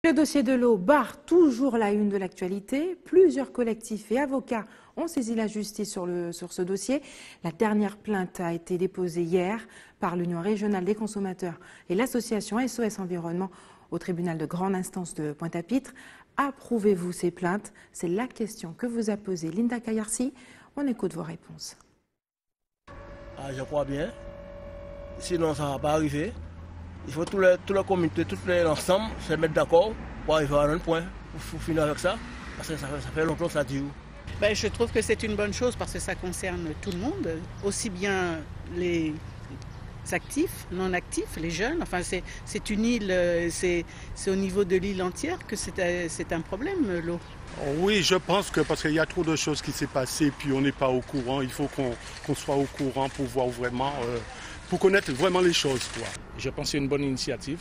Le dossier de l'eau barre toujours la une de l'actualité. Plusieurs collectifs et avocats ont saisi la justice sur ce dossier. La dernière plainte a été déposée hier par l'Union régionale des consommateurs et l'association SOS Environnement au tribunal de grande instance de Pointe-à-Pitre. Approuvez-vous ces plaintes? C'est la question que vous a posée Linda Kayarsi. On écoute vos réponses. Je crois bien. Sinon, ça ne va pas arriver. Il faut toute la communauté, tout l'ensemble se mettre d'accord pour arriver à un point, pour finir avec ça. Parce que ça fait longtemps que ça dure. Je trouve que c'est une bonne chose parce que ça concerne tout le monde, aussi bien les actifs, non actifs, les jeunes. Enfin, c'est une île, c'est au niveau de l'île entière que c'est un problème, l'eau. Oui, je pense que parce qu'il y a trop de choses qui s'est passées, puis on n'est pas au courant. Il faut qu'on soit au courant pour voir vraiment, pour connaître vraiment les choses, quoi. Je pense que c'est une bonne initiative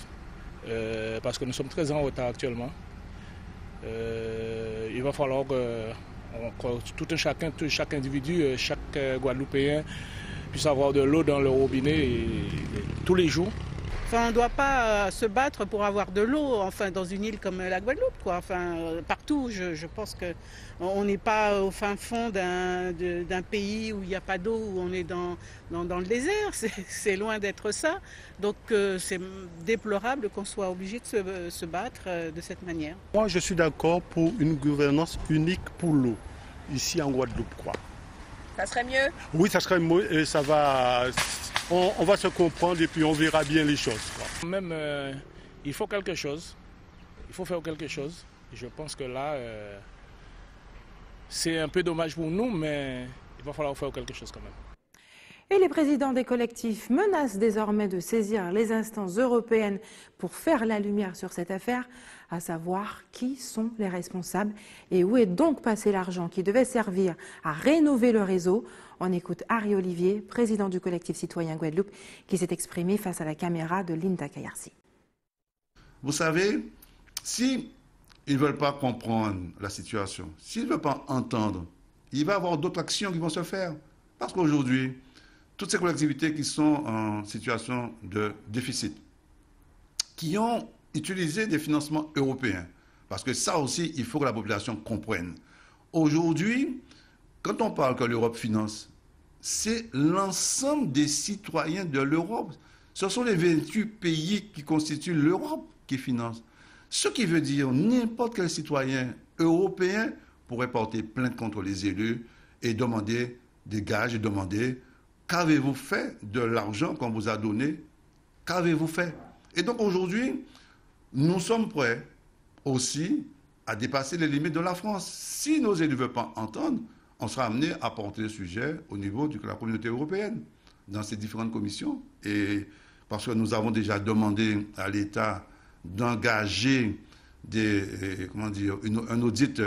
parce que nous sommes très en retard actuellement. Il va falloir que chaque individu, chaque Guadeloupéen puisse avoir de l'eau dans le robinet tous les jours. Enfin, on ne doit pas se battre pour avoir de l'eau, enfin, dans une île comme la Guadeloupe, quoi. Enfin, partout, je pense qu'on n'est pas au fin fond d'un pays où il n'y a pas d'eau, où on est dans le désert. C'est loin d'être ça. Donc, c'est déplorable qu'on soit obligé de se battre de cette manière. Moi, je suis d'accord pour une gouvernance unique pour l'eau, ici en Guadeloupe, quoi. Ça serait mieux? Oui, ça serait mieux et ça va... On va se comprendre et puis on verra bien les choses, quoi. Même, il faut quelque chose. Il faut faire quelque chose. Je pense que là, c'est un peu dommage pour nous, mais il va falloir faire quelque chose quand même. Et les présidents des collectifs menacent désormais de saisir les instances européennes pour faire la lumière sur cette affaire, à savoir qui sont les responsables et où est donc passé l'argent qui devait servir à rénover le réseau. On écoute Harry Olivier, président du collectif citoyen Guadeloupe, qui s'est exprimé face à la caméra de Linda Kayarsi. Vous savez, s'ils ne veulent pas comprendre la situation, s'ils ne veulent pas entendre, il va y avoir d'autres actions qui vont se faire. Parce qu'aujourd'hui, toutes ces collectivités qui sont en situation de déficit, qui ont utilisé des financements européens, parce que ça aussi, il faut que la population comprenne. Aujourd'hui, quand on parle que l'Europe finance, c'est l'ensemble des citoyens de l'Europe. Ce sont les 28 pays qui constituent l'Europe qui financent. Ce qui veut dire n'importe quel citoyen européen pourrait porter plainte contre les élus et demander des gages et demander qu'avez-vous fait de l'argent qu'on vous a donné? Qu'avez-vous fait? Et donc aujourd'hui, nous sommes prêts aussi à dépasser les limites de la France. Si nos élus ne veulent pas entendre, on sera amené à porter le sujet au niveau de la communauté européenne, dans ces différentes commissions. Et parce que nous avons déjà demandé à l'État d'engager un audit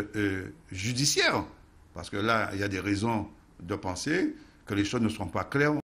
judiciaire. Parce que là, il y a des raisons de penser que les choses ne seront pas claires.